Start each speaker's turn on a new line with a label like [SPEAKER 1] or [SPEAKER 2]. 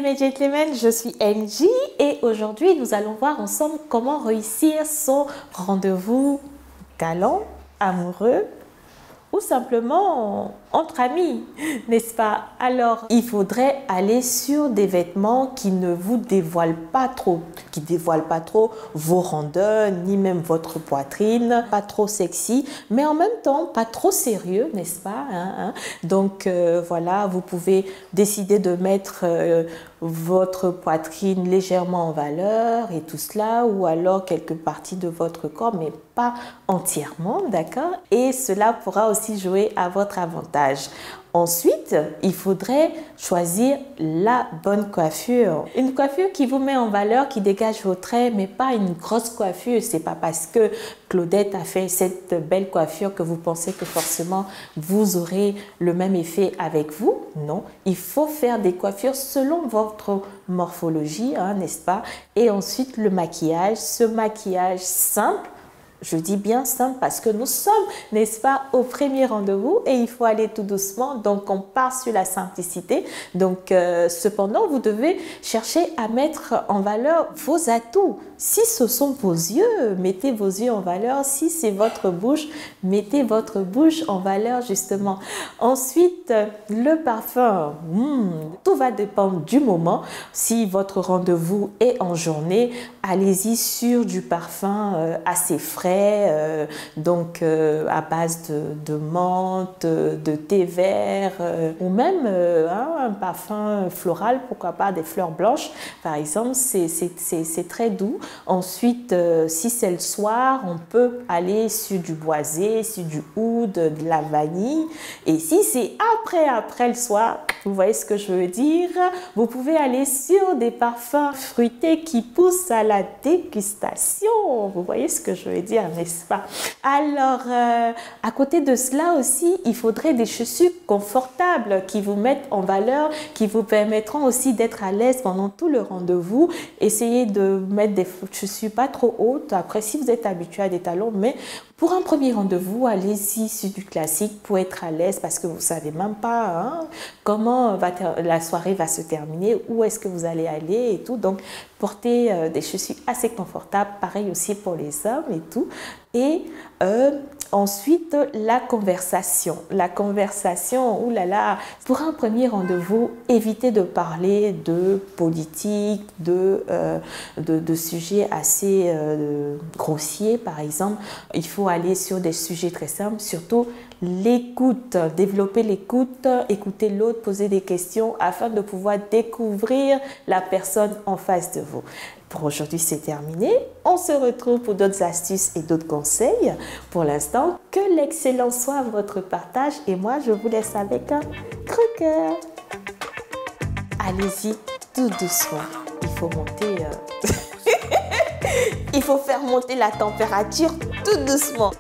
[SPEAKER 1] mes gentlemen, je suis Angie et aujourd'hui nous allons voir ensemble comment réussir son rendez-vous galant, amoureux ou simplement entre amis, n'est-ce pas? Alors, il faudrait aller sur des vêtements qui ne vous dévoilent pas trop, vos rondeurs, ni même votre poitrine, pas trop sexy, mais en même temps pas trop sérieux, n'est-ce pas? Donc voilà, vous pouvez décider de mettre votre poitrine légèrement en valeur et tout cela, ou alors quelques parties de votre corps, mais pas entièrement, d'accord? Et cela pourra aussi jouer à votre avantage. Ensuite, il faudrait choisir la bonne coiffure. Une coiffure qui vous met en valeur, qui dégage vos traits, mais pas une grosse coiffure. C'est pas parce que Claudette a fait cette belle coiffure que vous pensez que forcément vous aurez le même effet avec vous. Non, il faut faire des coiffures selon votre morphologie, n'est-ce pas? Et ensuite, le maquillage, ce maquillage simple. Je dis bien simple parce que nous sommes, n'est-ce pas, au premier rendez-vous et il faut aller tout doucement. Donc, on part sur la simplicité. Donc, cependant, vous devez chercher à mettre en valeur vos atouts. Si ce sont vos yeux, mettez vos yeux en valeur. Si c'est votre bouche, mettez votre bouche en valeur, justement. Ensuite, le parfum. Tout va dépendre du moment. Si votre rendez-vous est en journée, allez-y sur du parfum assez frais. Donc à base de menthe, de thé vert ou même un parfum floral, pourquoi pas des fleurs blanches par exemple, c'est très doux. Ensuite, si c'est le soir, on peut aller sur du boisé, sur du oud, de la vanille. Et si c'est après le soir, vous voyez ce que je veux dire, vous pouvez aller sur des parfums fruités qui poussent à la dégustation. Vous voyez ce que je veux dire, n'est-ce pas? Alors, à côté de cela aussi, il faudrait des chaussures confortables qui vous mettent en valeur, qui vous permettront aussi d'être à l'aise pendant tout le rendez-vous. Essayez de mettre des chaussures pas trop hautes. Après, si vous êtes habitué à des talons, mais pour un premier rendez-vous, allez-y sur du classique pour être à l'aise parce que vous ne savez même pas comment la soirée va se terminer, où est-ce que vous allez aller et tout. Donc, portez des chaussures assez confortables, pareil aussi pour les hommes et tout. Et ensuite, la conversation. La conversation, oulala, pour un premier rendez-vous, évitez de parler de politique, de sujets assez grossiers, par exemple. Il faut aller sur des sujets très simples, surtout l'écoute, développer l'écoute, écouter l'autre, poser des questions afin de pouvoir découvrir la personne en face de vous. Pour aujourd'hui, c'est terminé. On se retrouve pour d'autres astuces et d'autres conseils. Pour l'instant, que l'excellence soit votre partage et moi, je vous laisse avec un croqueur. Allez-y tout doucement. Il faut monter... Il faut faire monter la température tout doucement.